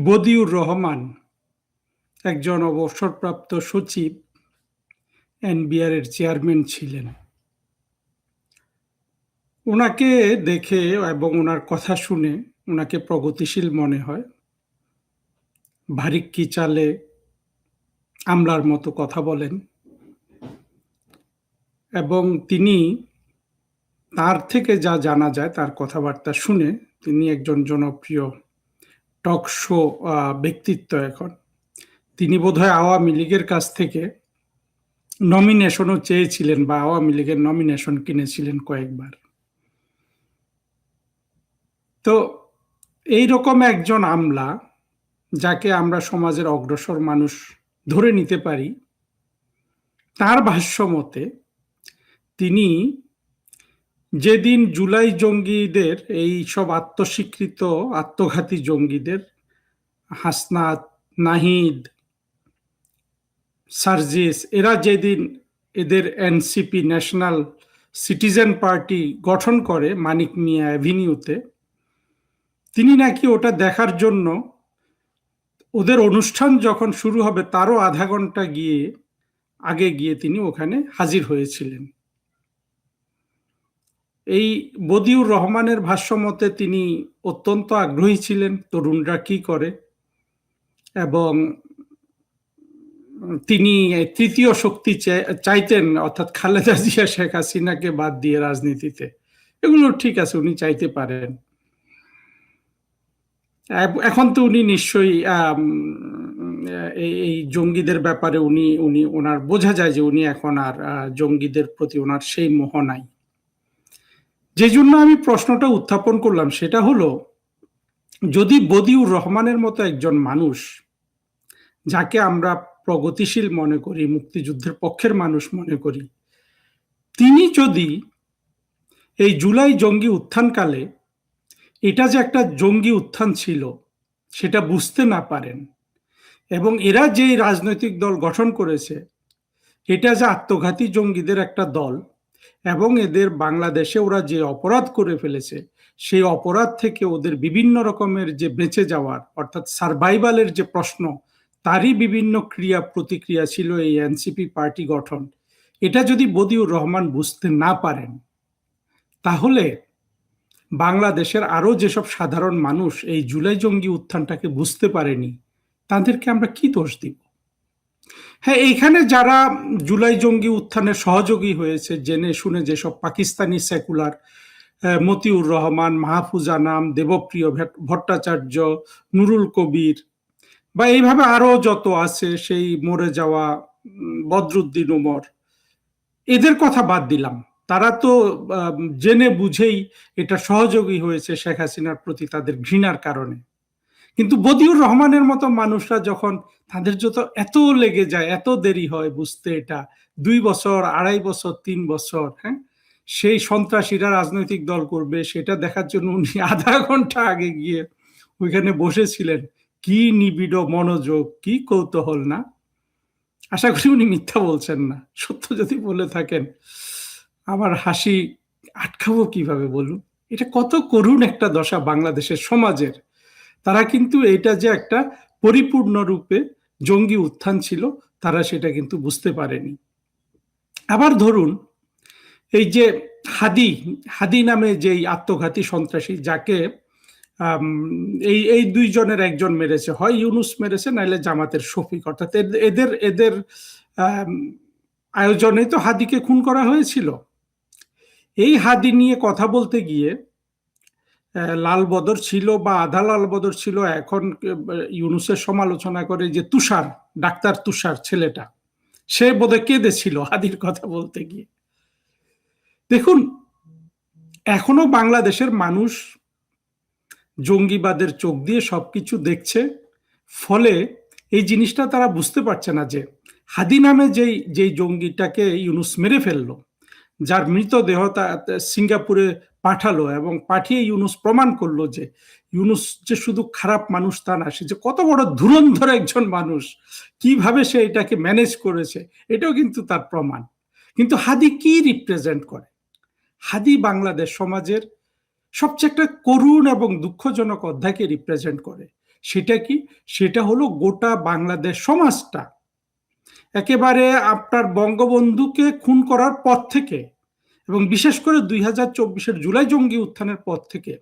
বদিউর রহমান একজন অবসরপ্রাপ্ত সচিব, এনবিআর এর চেয়ারম্যান ছিলেন। ওনাকে দেখে এবং ওনার কথা শুনে ওনাকে প্রগতিশীল মনে হয়। ভারিক্কি চালে আমলার মতো কথা বলেন এবং তিনি তার থেকে যা জানা যায়, তার কথাবার্তা শুনে তিনি একজন জনপ্রিয় টক শো ব্যক্তিত্ব। এখন তিনি বোধহয় আওয়ামী লীগের কাছ থেকে নমিনেশনও চেয়েছিলেন বা আওয়ামী লীগের নমিনেশন কিনেছিলেন কয়েকবার। তো এইরকম একজন আমলা, যাকে আমরা সমাজের অগ্রসর মানুষ ধরে নিতে পারি, তার ভাষ্য মতে তিনি যেদিন জুলাই জঙ্গিদের, এই সব আত্মস্বীকৃত আত্মঘাতী জঙ্গিদের, হাসনাত, নাহিদ, সার্জিস, এরা যেদিন এদের এনসিপি, ন্যাশনাল সিটিজেন পার্টি গঠন করে মানিক মিয়া অ্যাভিনিউতে, তিনি নাকি ওটা দেখার জন্য ওদের অনুষ্ঠান যখন শুরু হবে তারও আধা ঘন্টা আগে গিয়ে তিনি ওখানে হাজির হয়েছিলেন। এই বদিউর রহমানের ভাষ্য মতে তিনি অত্যন্ত আগ্রহী ছিলেন তরুণরা কি করে, এবং তিনি তৃতীয় শক্তি চাইতেন, অর্থাৎ খালেদা জিয়া, শেখ হাসিনাকে বাদ দিয়ে রাজনীতিতে। এগুলো ঠিক আছে, উনি চাইতে পারেন। এখন তো উনি নিশ্চয়ই এই জঙ্গিদের ব্যাপারে ওনার বোঝা যায় যে উনি এখন আর জঙ্গিদের প্রতি ওনার সেই মোহ নাই। যে জন্য আমি প্রশ্নটা উত্থাপন করলাম সেটা হলো, যদি বদিউর রহমানের মতো একজন মানুষ, যাকে আমরা প্রগতিশীল মনে করি, মুক্তিযুদ্ধের পক্ষের মানুষ মনে করি, তিনি যদি এই জুলাই জঙ্গি উত্থানকালে এটা যে একটা জঙ্গি উত্থান ছিল সেটা বুঝতে না পারেন, এবং এরা যে রাজনৈতিক দল গঠন করেছে এটা যে আত্মঘাতী জঙ্গিদের একটা দল, এবং এদের বাংলাদেশে ওরা যে অপরাধ করে ফেলেছে সেই অপরাধ থেকে ওদের বিভিন্ন রকমের যে বেঁচে যাওয়ার, অর্থাৎ সার্ভাইভালের যে প্রশ্ন, তারই বিভিন্ন ক্রিয়া প্রতিক্রিয়া ছিল এই এনসিপি পার্টি গঠন। এটা যদি বদিউর রহমান বুঝতে না পারেন, তাহলে বাংলাদেশের আরো যেসব সাধারণ মানুষ এই জুলাই জঙ্গি উত্থানটাকে বুঝতে পারেনি, তাদেরকে আমরা কি দোষ দিব? হ্যাঁ, এইখানে যারা জুলাই জঙ্গি উত্থানের সহযোগী হয়েছে জেনে শুনে, যেসব পাকিস্তানি সেকুলার, মতিউর রহমান, মাহফুজ আনাম, দেবপ্রিয় ভট্টাচার্য, নুরুল কবির, বা এইভাবে আরো যত আছে, সেই মরে যাওয়া বদরুদ্দিন উমর, এদের কথা বাদ দিলাম। তারা তো জেনে বুঝেই এটা সহযোগী হয়েছে শেখ হাসিনার প্রতি তাদের ঘৃণার কারণে। কিন্তু বদিউর রহমানের মতো মানুষরা যখন, তাদের যত এত লেগে যায়, এত দেরি হয় বুঝতে, এটা 2 বছর, 2.5 বছর, 3 বছর, হ্যাঁ, সেই সন্ত্রাসীরা রাজনৈতিক দল করবে সেটা দেখার জন্য উনি আধা ঘন্টা আগে গিয়ে ওইখানে বসেছিলেন। কি নিবিড় মনোযোগ, কি কৌতূহল! না, আশা করি উনি মিথ্যা বলছেন না। সত্য যদি বলে থাকেন, আমার হাসি আটকাবো কিভাবে বলুন? এটা কত করুণ একটা দশা বাংলাদেশের সমাজের। তারা কিন্তু এটা যে একটা পরিপূর্ণরূপে জঙ্গি উত্থান ছিল, তারা সেটা কিন্তু বুঝতে পারেনি। আবার ধরুন, এই যে হাদি হাদি নামে যেই আত্মঘাতী সন্ত্রাসী, যাকে এই এই দুইজনের একজন মেরেছে, হয় ইউনুস মেরেছে নাইলে জামাতের শফিক, অর্থাৎ এদের এদের আয়োজনে তো হাদিকে খুন করা হয়েছিল। এই হাদি নিয়ে কথা বলতে গিয়ে লাল বদর ছিল বা আধা লাল বদর ছিল, এখন ইউনুসের সমালোচনা করে যে তুষার, ডাক্তার তুষার ছেলেটা, সে বোধহয় কেঁদেছিল হাদির কথা বলতে গিয়ে। দেখুন, এখনো বাংলাদেশের মানুষ জঙ্গিবাদের চোখ দিয়ে সবকিছু দেখছে, ফলে এই জিনিসটা তারা বুঝতে পারছে না যে হাদি নামে যেই জঙ্গিটাকে ইউনুস মেরে ফেললো, যার মৃতদেহ সিঙ্গাপুরে পাঠালো, এবং পাঠিয়ে ইউনুস প্রমাণ করলো যে ইউনুস যে শুধু খারাপ মানুষ তা না, সে যে কত বড় ধুরন্ধর একজন মানুষ, কিভাবে সে এটাকে ম্যানেজ করেছে, এটাও কিন্তু তার প্রমাণ। কিন্তু হাদি কি রিপ্রেজেন্ট করে? হাদি বাংলাদেশ সমাজের সবচেয়ে একটা করুণ এবং দুঃখজনক অধ্যায়কে রিপ্রেজেন্ট করে। সেটা কি? সেটা হলো গোটা বাংলাদেশ সমাজটা একেবারে আপনার বঙ্গবন্ধুকে খুন করার পর থেকে এবং বিশেষ করে 2024-এর জুলাই জঙ্গি উত্থানের পর থেকে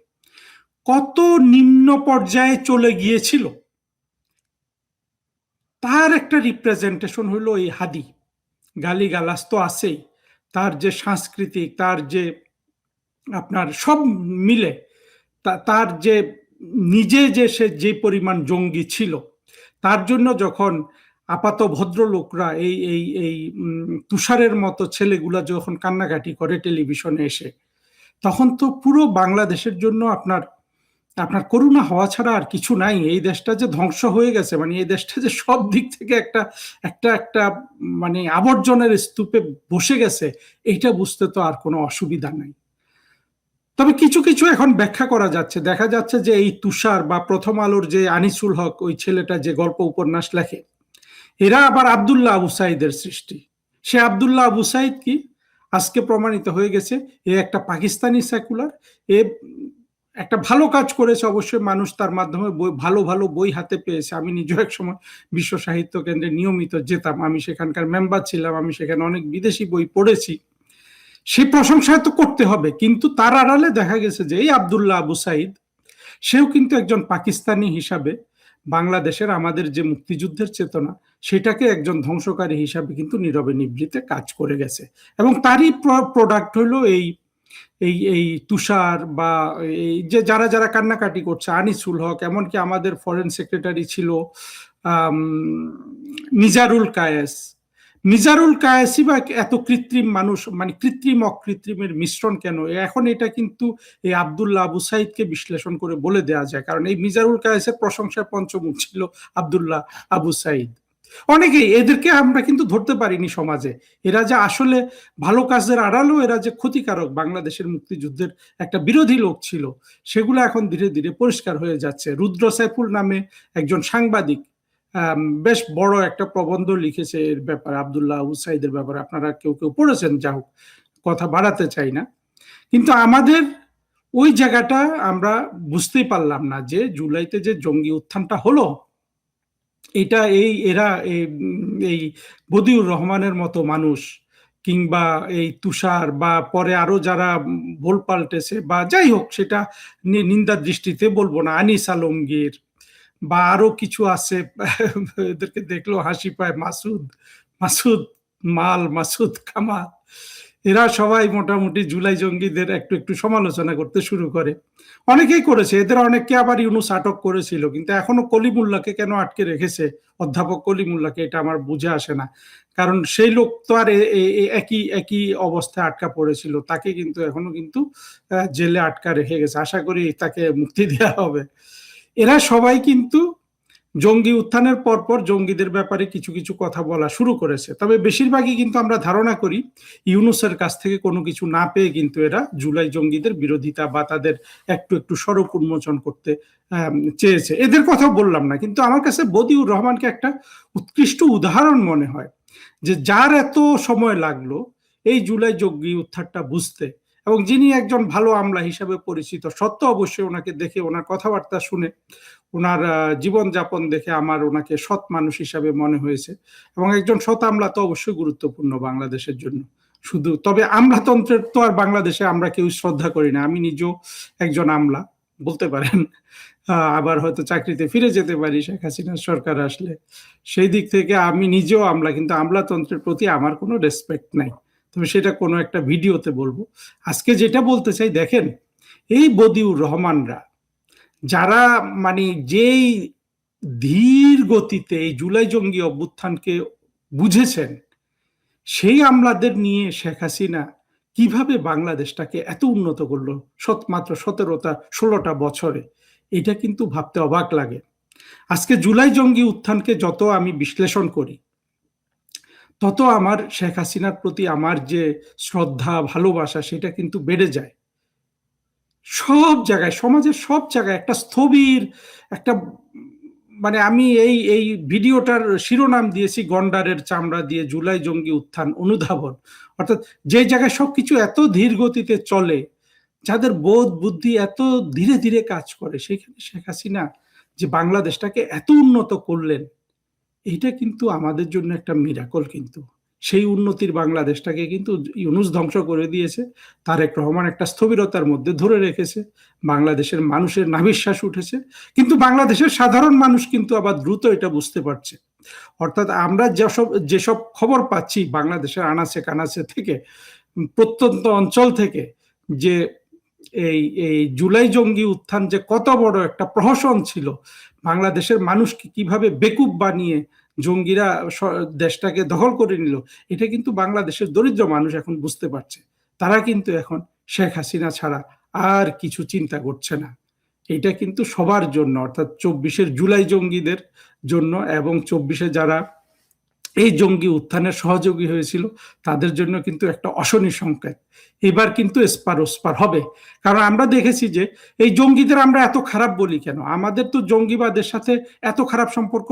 কত নিম্ন পর্যায়ে চলে গিয়েছিল তার একটা রিপ্রেজেন্টেশন হলো এই হাদি। গালিগালাজ তো আছেই, তার যে সাংস্কৃতিক, তার যে আপনার সব মিলে তার যে নিজে যে সে যে পরিমাণ জঙ্গি ছিল, তার জন্য যখন আপাত ভদ্রলোকরা এই এই এই তুষারের মতো ছেলেগুলা যখন কান্নাকাটি করে টেলিভিশনে এসে, তখন তো পুরো বাংলাদেশের জন্য আপনার আপনার করুণা হওয়া ছাড়া আর কিছু নাই। এই দেশটা যে ধ্বংস হয়ে গেছে, মানে এই দেশটা যে সব দিক থেকে একটা একটা একটা মানে আবর্জনের স্তূপে বসে গেছে, এইটা বুঝতে তো আর কোনো অসুবিধা নাই। তবে কিছু কিছু এখন ব্যাখ্যা করা যাচ্ছে, দেখা যাচ্ছে যে এই তুষার বা প্রথম আলোর যে আনিসুল হক, ওই ছেলেটা যে গল্প উপন্যাস লেখে, এরা আবার আবদুল্লাহ আবু সাইদের সৃষ্টি। সে আবদুল্লাহ আবু সাইদ কি আজকে প্রমাণিত হয়ে গেছে, এ একটা পাকিস্তানি সেকুলার। এ একটা ভালো কাজ করেছে, অবশ্যই মানুষ তার মাধ্যমে ভালো ভালো বই হাতে পেয়েছে। আমি নিজেও এক সময় বিশ্ব সাহিত্য কেন্দ্রে নিয়মিত যেতাম, আমি সেখানকার মেম্বার ছিলাম, আমি সেখানে অনেক বিদেশি বই পড়েছি। সেই প্রশংসা তো করতে হবে, কিন্তু তার আড়ালে দেখা গেছে যে এই আবদুল্লাহ আবু সাইদ, সেও কিন্তু একজন পাকিস্তানি হিসাবে বাংলাদেশের আমাদের যে মুক্তিযুদ্ধের চেতনা, সেটাকে একজন ধ্বংসকারী হিসাবে কিন্তু নীরবে নিভৃতে কাজ করে গেছে। এবং তারই প্রোডাক্ট হলো এই এই এই তুষার বা এই যে যারা যারা কান্নাকাটি করছে, আনিসুল হক, এমনকি আমাদের ফরেন সেক্রেটারি ছিল মিজারুল কায়েস। মিজারুল কায়েসি বা এত কৃত্রিম মানুষ, মানে কৃত্রিম অকৃত্রিমের মিশ্রণ কেন, এখন এটা কিন্তু এই আবদুল্লাহ আবু সাইদকে বিশ্লেষণ করে বলে দেওয়া যায়। কারণ এই মিজারুল কায়েসের প্রশংসায় পঞ্চমুখ ছিল আবদুল্লাহ আবু সাইদ। অনেকেই এদেরকে আমরা কিন্তু ধরতে পারিনি সমাজে, এরা যে আসলে ভালো কাজের আড়ালেও এরা যে ক্ষতিকারক, বাংলাদেশের মুক্তিযুদ্ধের একটা বিরোধী লোক ছিল, সেগুলো এখন ধীরে ধীরে পরিষ্কার হয়ে যাচ্ছে। রুদ্র সাইফুল নামে একজন সাংবাদিক বেশ বড় একটা প্রবন্ধ লিখেছে এর ব্যাপারে, আবদুল্লাহ আবু সাইদের ব্যাপারে। আপনারা কেউ কেউ পড়েছেন, যা হোক, কথা বাড়াতে চাই না। কিন্তু আমাদের ওই জায়গাটা আমরা বুঝতেই পারলাম না যে জুলাইতে যে জঙ্গি উত্থানটা হলো, এটা এরা এই বদিউর রহমানের মতো মানুষ, কিংবা এই তুষার, বা পরে আরো যারা ভোল পাল্টেছে, বা যাই হোক, সেটা নিন্দার দৃষ্টিতে বলবো না, আনিস আলমগীর বা আরো কিছু আছে, এদেরকে দেখলেও হাসি পায়, মাসুদ মাসুদ মাল, মাসুদ কামাল, এরা সবাই মোটামুটি জুলাই জঙ্গিদের একটু একটু সমালোচনা করতে শুরু করে। অনেকেই করেছে, এদের অনেককে আবার ইউনুস আটক করেছিল, কিন্তু এখনো কলিমুল্লাহকে কেন আটকে রেখেছে, অধ্যাপক কলিমুল্লাহকে, এটা আমার বুঝে আসে না। কারণ সেই লোক তো আর একই একই অবস্থায় আটকা পড়েছিল, তাকে কিন্তু এখনো কিন্তু জেলে আটকা রেখে গেছে, আশা করি তাকে মুক্তি দেওয়া হবে। এরা সবাই কিন্তু জঙ্গি উত্থানের পরপর জঙ্গিদের ব্যাপারে কিছু কিছু কথা বলা শুরু করেছে। তবে বেশিরভাগই কিন্তু আমরা ধারণা করি ইউনুসের কাছ থেকে কোনো কিছু না পেয়ে কিন্তু এরা জুলাই জঙ্গিদের বিরোধিতা বা তাদের একটু একটু স্বরূপ উন্মোচন করতে চেয়েছে। এদের কথা বললাম না, কিন্তু আমার কাছে বদিউর রহমানকে একটা উৎকৃষ্ট উদাহরণ মনে হয়, যে যার এত সময় লাগলো এই জুলাই জঙ্গি উত্থানটা বুঝতে, এবং যিনি একজন ভালো আমলা হিসাবে পরিচিত, সত্য অবশ্যই ওনাকে দেখে, ওনার কথাবার্তা শুনে, ওনার জীবনযাপন দেখে আমার ওনাকে সৎ মানুষ হিসাবে মনে হয়েছে। এবং একজন সৎ আমলা তো অবশ্যই গুরুত্বপূর্ণ বাংলাদেশের জন্য। শুধু তবে আমলাতন্ত্রের তো আর বাংলাদেশে আমরা কেউ শ্রদ্ধা করি না। আমি নিজেও একজন আমলা বলতে পারেন, আবার হয়তো চাকরিতে ফিরে যেতে পারি শেখ হাসিনার সরকার আসলে। সেই দিক থেকে আমি নিজেও আমলা, কিন্তু আমলাতন্ত্রের প্রতি আমার কোনো রেসপেক্ট নাই। তবে সেটা কোনো একটা ভিডিওতে বলবো। আজকে যেটা বলতে চাই, দেখেন, এই বদিউর রহমানরা যারা মানে যেই ধীর গতিতে এই জুলাই জঙ্গি অভ্যুত্থানকে বুঝেছেন, সেই আমলাদের নিয়ে শেখ হাসিনা কিভাবে বাংলাদেশটাকে এত উন্নত করলো মাত্র 17-16টা বছরে, এটা কিন্তু ভাবতে অবাক লাগে। আজকে জুলাই জঙ্গি উত্থানকে যত আমি বিশ্লেষণ করি, তত আমার শেখ হাসিনার প্রতি আমার যে শ্রদ্ধা, ভালোবাসা, সেটা কিন্তু বেড়ে যায়। সব জায়গায়, সমাজের সব জায়গায় একটা স্থবির একটা, মানে আমি এই এই ভিডিওটার শিরোনাম দিয়েছি গন্ডারের চামড়া দিয়ে জুলাই জঙ্গি উত্থান অনুধাবন। অর্থাৎ যে জায়গায় সবকিছু এত ধীর গতিতে চলে, যাদের বোধ বুদ্ধি এত ধীরে ধীরে কাজ করে, সেখানে শেখ হাসিনা যে বাংলাদেশটাকে এত উন্নত করলেন, এইটা কিন্তু আমাদের জন্য একটা মিরাকল কিন্তু। সেই উন্নতির বাংলাদেশটাকে কিন্তু ইউনূস ধ্বংস করে দিয়েছে। তারেক রহমান একটা স্থবিরতার মধ্যে ধরে রেখেছে। বাংলাদেশের মানুষের নাভিশ্বাস উঠেছে। কিন্তু বাংলাদেশের সাধারণ মানুষ কিন্তু আবার দ্রুত এটা বুঝতে পারছে। অর্থাৎ আমরা যেসব খবর পাচ্ছি বাংলাদেশের আনাচে কানাচে থেকে, প্রত্যন্ত অঞ্চল থেকে, যে এই এই জুলাই জঙ্গি উত্থান যে কত বড় একটা প্রহসন ছিল, বাংলাদেশের মানুষকে কিভাবে বেকুব বানিয়ে জঙ্গিরা দেশটাকে দখল করে নিল, এটা কিন্তু বাংলাদেশের দরিদ্র মানুষ এখন বুঝতে পারছে। তারা কিন্তু এখন শেখ হাসিনা ছাড়া আর কিছু চিন্তা করছে না। এটা কিন্তু সবার জন্য, অর্থাৎ 24-এর জুলাই জঙ্গিদের জন্য এবং 24-এ যারা এই জঙ্গি উত্থানের সহযোগী হয়েছিল তাদের জন্য কিন্তু একটা অশনি সংকেত। এবার কিন্তু এসপার ওসপার হবে। কারণ আমরা দেখেছি যে এই জঙ্গিদের আমরা এত খারাপ বলি কেন? আমাদের তো জঙ্গিবাদের সাথে এত খারাপ সম্পর্ক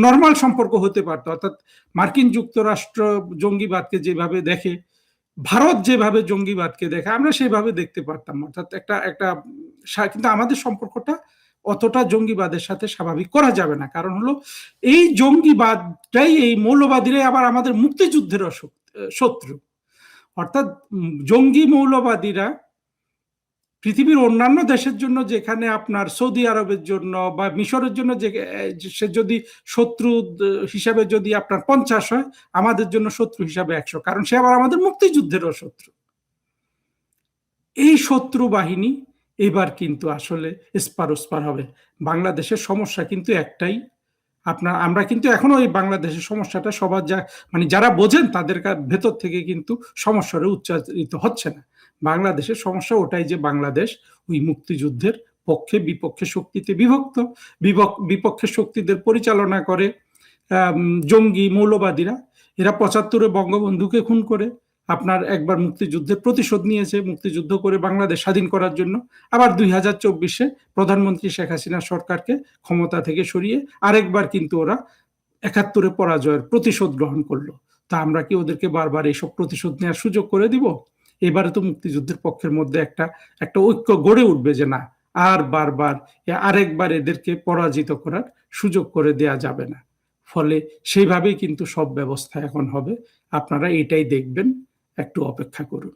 নর্মাল সম্পর্ক হতে পারতো। অর্থাৎ মার্কিন যুক্তরাষ্ট্র জঙ্গিবাদকে যেভাবে দেখে, ভারত যেভাবে জঙ্গিবাদকে দেখে, আমরা সেভাবে দেখতে পারতাম। অর্থাৎ একটা কিন্তু আমাদের সম্পর্কটা অতটা জঙ্গিবাদের সাথে স্বাভাবিক করা যাবে না। কারণ হলো এই জঙ্গিবাদটাই, এই মৌলবাদীরাই আবার আমাদের মুক্তিযুদ্ধের শত্রু। অর্থাৎ জঙ্গি মৌলবাদীরা পৃথিবীর অন্যান্য দেশের জন্য, যেখানে আপনার সৌদি আরবের জন্য বা মিশরের জন্য যে সে যদি শত্রু হিসাবে যদি আপনার 50 হয়, আমাদের জন্য শত্রু হিসাবে 100, কারণ সে আবার আমাদের মুক্তিযুদ্ধেরও শত্রু। এই শত্রু বাহিনী এবার কিন্তু আসলে এসপার ওসপার হবে। বাংলাদেশের সমস্যা কিন্তু একটাই, আমরা কিন্তু এখনো এই বাংলাদেশের সমস্যাটা সবার মানে যারা বোঝেন তাদের ভেতর থেকে কিন্তু সমস্যাটা উচ্চারিত হচ্ছে না। বাংলাদেশের সমস্যা ওটাই যে বাংলাদেশ ওই মুক্তিযুদ্ধের পক্ষে বিপক্ষে শক্তিতে বিভক্ত। বিপক্ষে শক্তিদের পরিচালনা করে জঙ্গি মৌলবাদীরা। এরা 75-এ বঙ্গবন্ধুকে খুন করে আপনার একবার মুক্তিযুদ্ধের প্রতিশোধ নিয়েছে, মুক্তিযুদ্ধ করে বাংলাদেশ স্বাধীন করার জন্য। আবার 2024-এ প্রধানমন্ত্রী শেখ হাসিনা সরকারকে ক্ষমতা থেকে সরিয়ে আরেকবার কিন্তু ওরা 71-এ পরাজয়ের প্রতিশোধ গ্রহণ করলো। তা আমরা কি ওদেরকে বারবার এইসব প্রতিশোধ নেওয়ার সুযোগ করে দিব? এবারে তো মুক্তিযুদ্ধের পক্ষের মধ্যে একটা ঐক্য গড়ে উঠবে যে না, আর বারবার আরেকবার এদেরকে পরাজিত করার সুযোগ করে দেয়া যাবে না। ফলে সেইভাবেই কিন্তু সব ব্যবস্থা এখন হবে। আপনারা এটাই দেখবেন, একটু অপেক্ষা করুন।